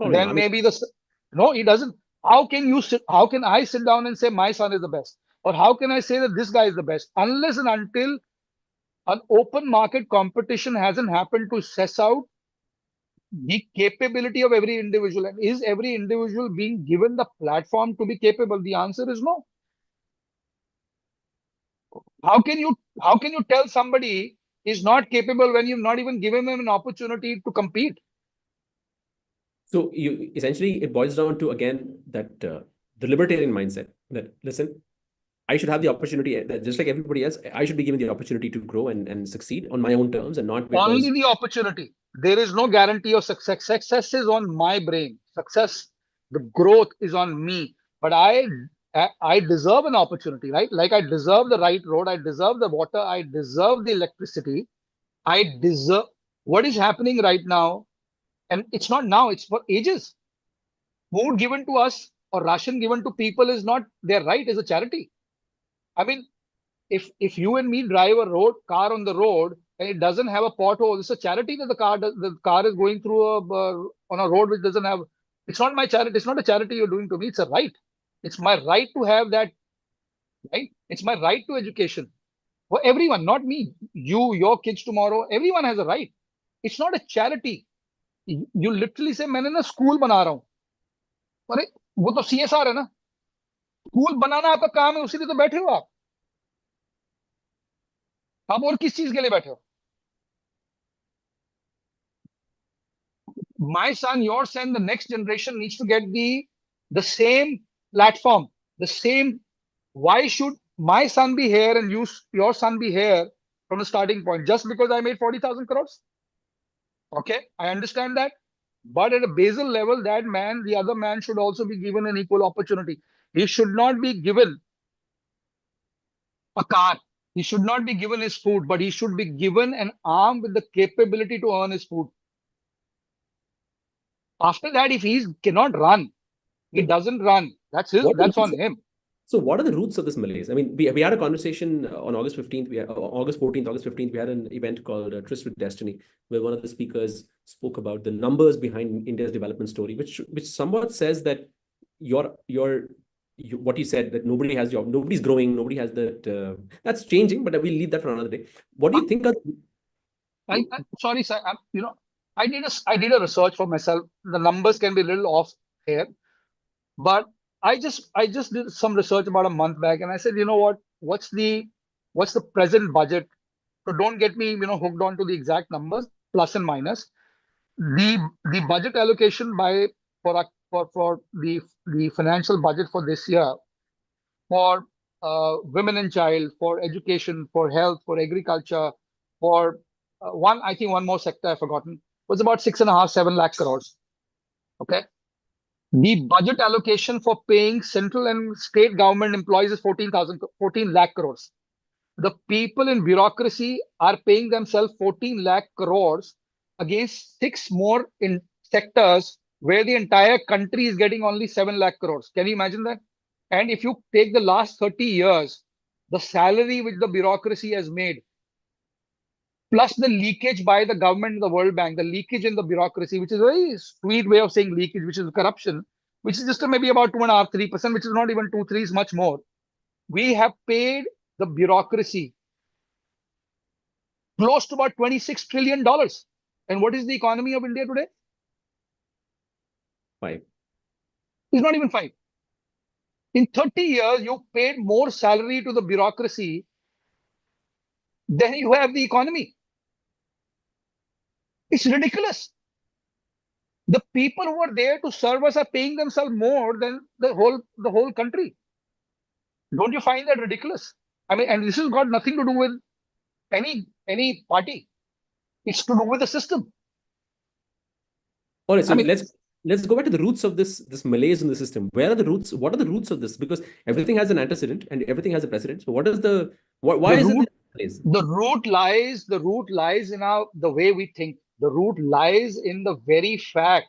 probably not. I Then mean, maybe no, he doesn't. How can I sit down and say my son is the best? Or how can I say that this guy is the best? Unless and until an open market competition hasn't happened to assess out the capability of every individual. And is every individual being given the platform to be capable? The answer is no. How can you tell somebody is not capable when you've not even given them an opportunity to compete? So you essentially, it boils down to again that the libertarian mindset that listen, I should have the opportunity that just like everybody else, I should be given the opportunity to grow and succeed on my own terms and not Only because the opportunity. There is no guarantee of success. Success is on my brain. Success, the growth is on me. But I deserve an opportunity, right? Like I deserve the right road. I deserve the water. I deserve the electricity. I deserve what is happening right now. And it's not now, it's for ages. Food given to us or ration given to people is not their right, is a charity. I mean, if you and me drive a car on the road and it doesn't have a pothole, it's a charity that the car is going through on a road which doesn't have. It's not my charity. It's not a charity you're doing to me. It's a right. It's my right to have that. Right. It's my right to education for everyone, not me. You, your kids tomorrow. Everyone has a right. It's not a charity. You literally say मैंने ना school बना रहा हूँ. अरे वो तो CSR है ना. स्कूल बनाना आपका काम है, उसी लिए तो बैठे हो आप. आप और किस चीज के लिए बैठे हो? My son, your son, the next generation needs to get the same platform, the same. Why should my son be here and your son be here from the starting point just because I made 40,000 crores? Okay, I understand that. But at a basal level, that man, the other man should also be given an equal opportunity. He should not be given a car. He should not be given his food, but he should be given an arm with the capability to earn his food. After that, if he cannot run, he doesn't run. what That's on him. so what are the roots of this malaise? I mean, we had a conversation on August 15th, August 14th, August 15th, we had an event called Tryst with Destiny, where one of the speakers spoke about the numbers behind India's development story, which somewhat says that what you said, that nobody has job, nobody's growing, nobody has that. That's changing, but we'll leave that for another day. What do you think of? Sorry, sir. I did a research for myself. The numbers can be a little off here, but I just did some research about a month back, and I said, you know what? What's the present budget? So don't get me, hooked on to the exact numbers, plus and minus. The budget allocation for the financial budget for this year for women and child, for education, for health, for agriculture, for I think one more sector I've forgotten, was about 6.5, 7 lakh crores. Okay. The budget allocation for paying central and state government employees is 14 lakh crores. The people in bureaucracy are paying themselves 14 lakh crores against six more in sectors where the entire country is getting only 7 lakh crores. Can you imagine that? And if you take the last 30 years, the salary which the bureaucracy has made, plus the leakage by the government and the World Bank, the leakage in the bureaucracy, which is a very sweet way of saying leakage, which is corruption, which is just maybe about 2.5, 3%, which is not even 2, 3, is much more. We have paid the bureaucracy close to about $26 trillion. And what is the economy of India today? 5. It's not even 5. In 30 years, you paid more salary to the bureaucracy than you have the economy. It's ridiculous. The people who are there to serve us are paying themselves more than the whole country. Don't you find that ridiculous? I mean, and this has got nothing to do with any party. It's to do with the system. All right, so let's go back to the roots of this malaise in the system. Where are the roots? What are the roots of this? Because everything has an antecedent and everything has a precedent. So why is it malaise? The root lies in the way we think. The root lies in the very fact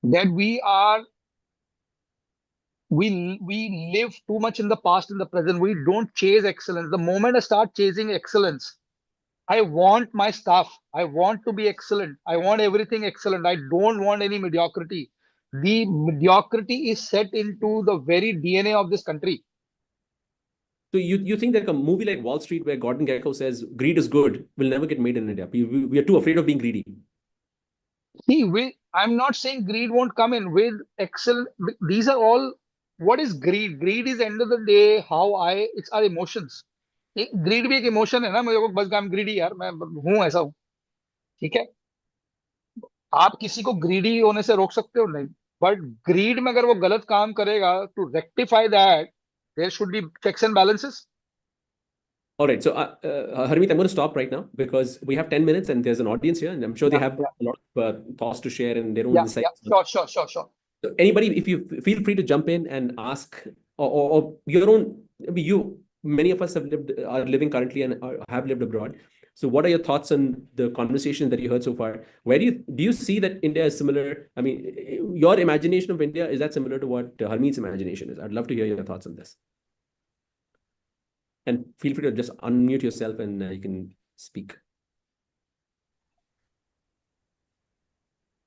that we live too much in the past and the present. We don't chase excellence. The moment I start chasing excellence, I want my stuff. I want to be excellent. I want everything excellent. I don't want any mediocrity. The mediocrity is set into the very DNA of this country. So you think that a movie like Wall Street, where Gordon Gekko says greed is good, will never get made in India? We are too afraid of being greedy. See, I'm not saying greed won't come in with excellent. These are all. What is greed? Greed is end of the day how it's our emotions. Greed भी एक emotion है ना, मुझे को बस I'm greedy यार, मैं हूँ ऐसा हूँ, ठीक है। आप किसी को ग्रीडी होने से रोक सकते हो नहीं, बट ग्रीड में अगर वो गलत काम करेगा, to rectify that there should be checks and balances. All right. So, Harmeet, I'm going to stop right now because we have 10 minutes and there's an audience here, and I'm sure they Yeah, have yeah, a lot of thoughts to share and their own yeah, yeah. insights. Sure. So anybody, if you feel free to jump in and ask, or your own, I mean, many of us are living currently and have lived abroad. So what are your thoughts on the conversation that you heard so far? Where do you see that India is similar? I mean, your imagination of India, is that similar to what Harmeet's imagination is? I'd love to hear your thoughts on this. And feel free to just unmute yourself and you can speak.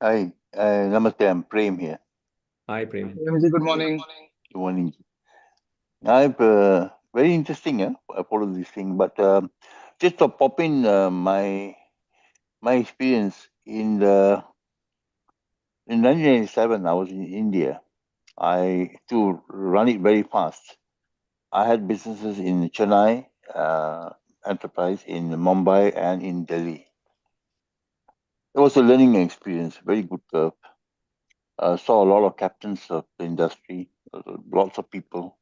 Hi, Namaste, I'm Prem here. Hi, Prem. Good morning. Good morning. I've very interesting, I follow this thing, but just to pop in my experience in 1997, I was in India. To run it very fast. I had businesses in Chennai, enterprise in Mumbai, and in Delhi. It was a learning experience, very good curve. Saw a lot of captains of the industry, lots of people,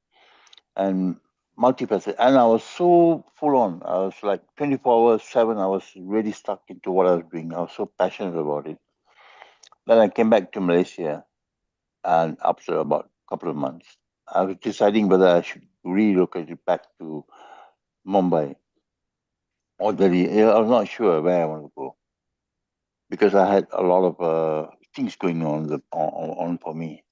and multifaceted. And I was so full on. I was like 24 hours, 7 hours, really stuck into what I was doing. I was so passionate about it. Then I came back to Malaysia, and after about a couple of months, I was deciding whether I should relocate it back to Mumbai or Delhi. I was not sure where I want to go because I had a lot of things going on for me.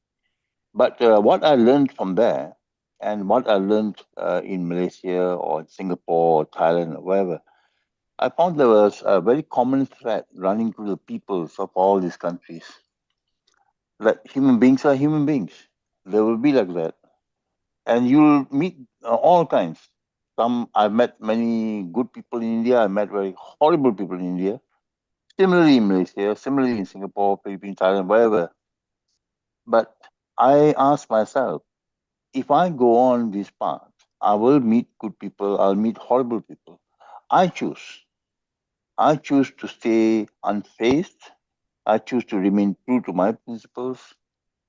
But what I learned from there, and what I learned in Malaysia or Singapore or Thailand or wherever, I found there was a very common thread running through the peoples of all these countries. That human beings are human beings. They will be like that. And you'll meet all kinds. I've met many good people in India. I met very horrible people in India. Similarly in Malaysia, similarly in Singapore, Philippines, Thailand, wherever. But I asked myself, if I go on this path, I will meet good people, I'll meet horrible people. I choose. I choose to stay unfazed. I choose to remain true to my principles.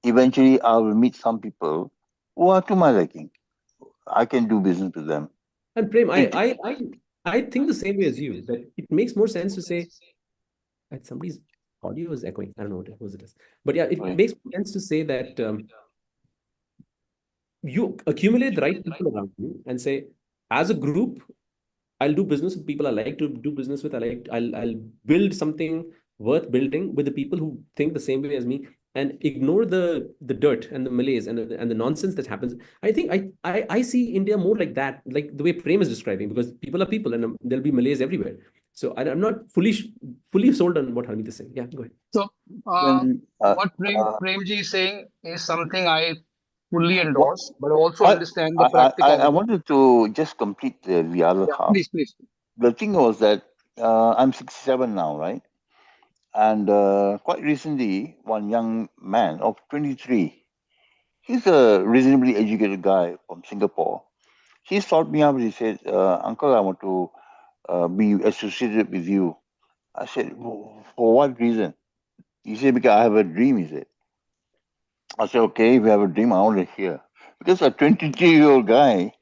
Eventually, I will meet some people who are to my liking. I can do business with them. And Prem, I think the same way as you, that it makes more sense to say that somebody's audio is echoing. I don't know what it is. But yeah, it Right. makes sense to say that you accumulate the right people around you and say, as a group, I'll do business with people I like to do business with. I'll build something worth building with the people who think the same way as me, and ignore the dirt and the malaise and the nonsense that happens. I think I see India more like that, like the way Prem is describing, because people are people and there'll be malaise everywhere. So I'm not fully sold on what Harmeet is saying. Yeah, go ahead. So Then, what Premji is saying is something I fully what, endorse, but also I, understand the I practicality. wanted to just complete the other Yeah, half. please. The thing was that I'm 67 now, right? And quite recently, one young man of 23, he's a reasonably educated guy from Singapore. He sought me out. He said, Uncle, I want to be associated with you. I said, For what reason? He said, Because I have a dream, he said. I said, Okay, if you have a dream, I want to hear. Because a 23-year-old guy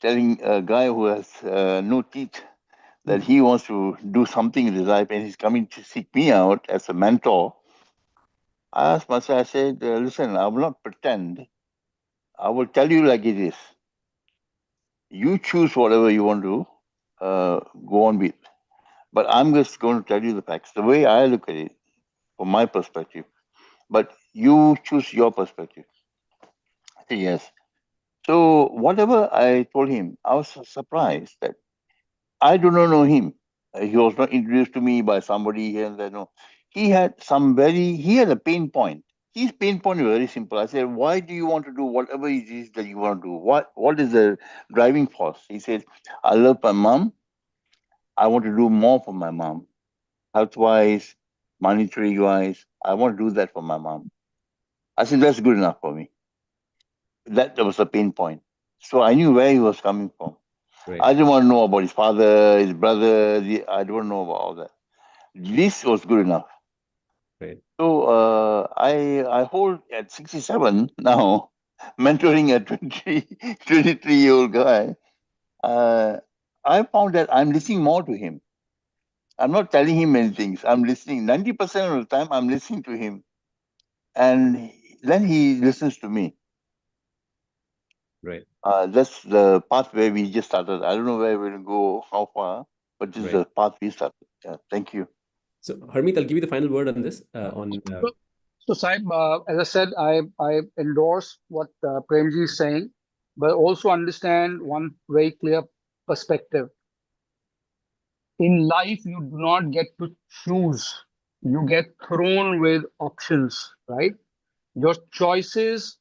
telling a guy who has no teeth that he wants to do something in his life and he's coming to seek me out as a mentor. I asked myself, I said, Listen, I will not pretend. I will tell you like it is. You choose whatever you want to go on with. But I'm just going to tell you the facts, the way I look at it from my perspective. But you choose your perspective. I said, yes. So whatever I told him, I was surprised that I do not know him. He was not introduced to me by somebody here and there. No, he had a pain point. his pain point is very simple. I said, why do you want to do whatever it is that you want to do? What is the driving force? He said, I love my mom. I want to do more for my mom, health wise, monetary wise. I want to do that for my mom. I said, that's good enough for me. That was a pain point. So I knew where he was coming from. Right. I didn't want to know about his father, his brother. I don't know about all that. This was good enough. Right. So I hold at 67 now, mentoring a 23-year-old guy. I found that I'm listening more to him. I'm not telling him many things. I'm listening. 90% of the time, I'm listening to him. And then he listens to me. Right. That's the path where we just started. I don't know where we're going to go, how far, but this is the path we started. Yeah, thank you. So, Harmit, I'll give you the final word on this. So, Sai, as I said, I endorse what Premji is saying, but also understand one very clear perspective. In life, you do not get to choose. You get thrown with options, right? Your choices,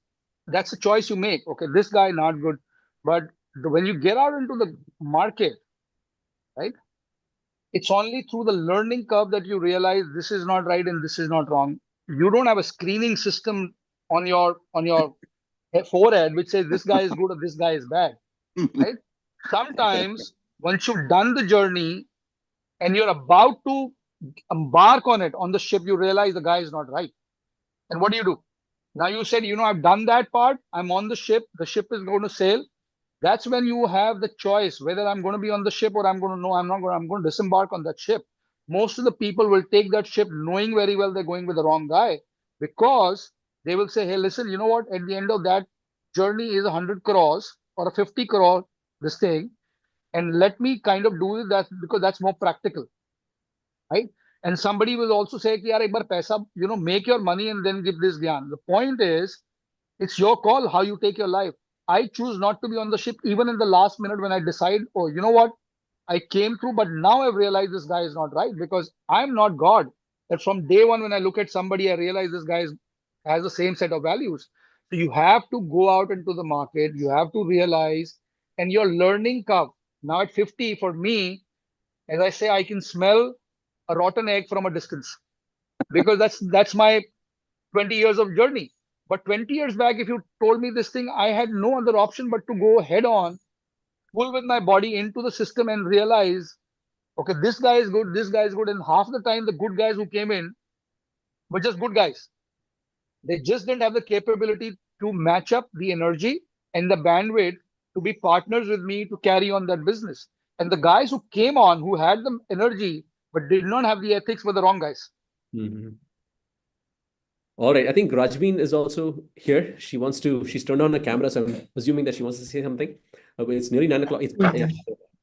that's a choice you make. Okay, this guy not good. But when you get out into the market, right, it's only through the learning curve that you realize this is not right and this is not wrong. You don't have a screening system on your forehead which says this guy is good or this guy is bad, right? Sometimes once you've done the journey and you're about to embark on it on the ship, you realize the guy is not right. And what do? Now you said, I've done that part. I'm on the ship is going to sail. That's when you have the choice whether I'm going to be on the ship or I'm going to know I'm not going. I'm going to disembark on that ship. Most of the people will take that ship knowing very well they're going with the wrong guy, because they will say, hey, listen, you know what? At the end of that journey is 100 crores or a 50 crore this thing, and let me kind of do that because that's more practical, right? And somebody will also say, ki, yaar, ek bar paisa, make your money and then give this gyan. The point is, it's your call how you take your life. I choose not to be on the ship even in the last minute when I decide, oh, you know what? I came through, but now I've realized this guy is not right, because I'm not God. That from day one, when I look at somebody, I realize this guy has the same set of values. So you have to go out into the market. You have to realize, and your learning curve. Now at 50, for me, as I say, I can smell a rotten egg from a distance, because that's my 20 years of journey. But 20 years back, if you told me this thing, I had no other option but to go head on, pull with my body into the system and realize, okay, this guy is good, this guy is good. And half the time, the good guys who came in were just good guys. They just didn't have the capability to match up the energy and the bandwidth to be partners with me to carry on that business. And the guys who came on, who had the energy but did not have the ethics, were the wrong guys. Mm-hmm. All right. I think Rajveen is also here. She's turned on the camera, so I'm assuming that she wants to say something. It's nearly 9 o'clock. Yeah.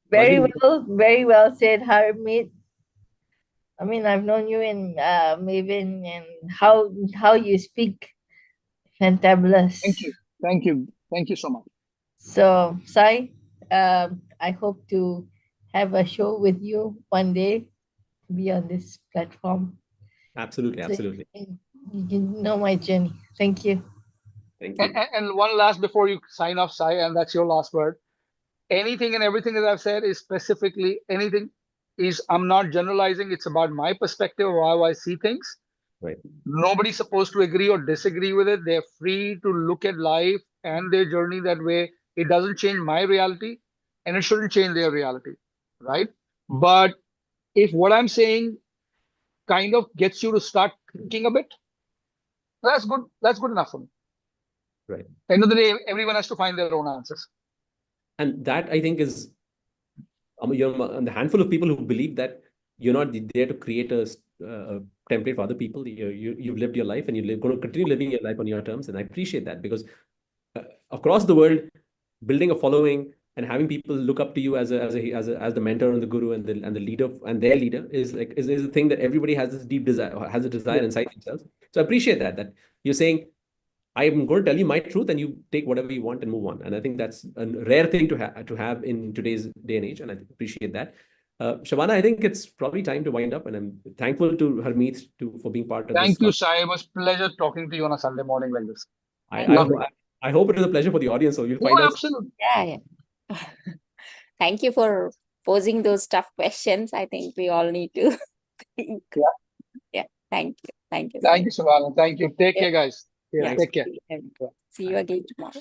Very well said, Harmit. I mean, I've known you in Mavin, and how you speak, fantabulous. Thank you so much. So, Sai, I hope to have a show with you one day, be on this platform. Absolutely. You can know my journey. Thank you. Thank you. And one last before you sign off, Sai, and that's your last word. Anything and everything that I've said is specifically anything is, I'm not generalizing. It's about my perspective of how I see things. Right. Nobody's supposed to agree or disagree with it. They're free to look at life and their journey that way. It doesn't change my reality, and it shouldn't change their reality, right? But if what I'm saying kind of gets you to start thinking a bit, that's good. That's good enough for me. Right. At the end of the day, everyone has to find their own answers. And that, I think, is you're the handful of people who believe that you're not there to create a template for other people. You've lived your life, and you're going to continue living your life on your terms. And I appreciate that, because across the world, building a following and having people look up to you as the mentor and the guru and the leader and their leader is a thing that everybody has this deep desire, has a desire inside themselves. So I appreciate that you're saying, I'm going to tell you my truth, and you take whatever you want and move on. And I think that's a rare thing to have in today's day and age, and I appreciate that. Shabana, I think it's probably time to wind up, and I'm thankful to Harmeet for being part of this. Thank you, Sai. It was pleasure talking to you on a Sunday morning like this. I, Thank I, Lovely. I hope it is a pleasure for the audience. So you'll find Oh, out. absolutely. Yeah. Thank you for posing those tough questions. I think we all need to think. Yeah. Thank you. Thank you. Thank you, Savannah. Thank you. Take care, guys. Yeah, Thanks. take care. See you again tomorrow.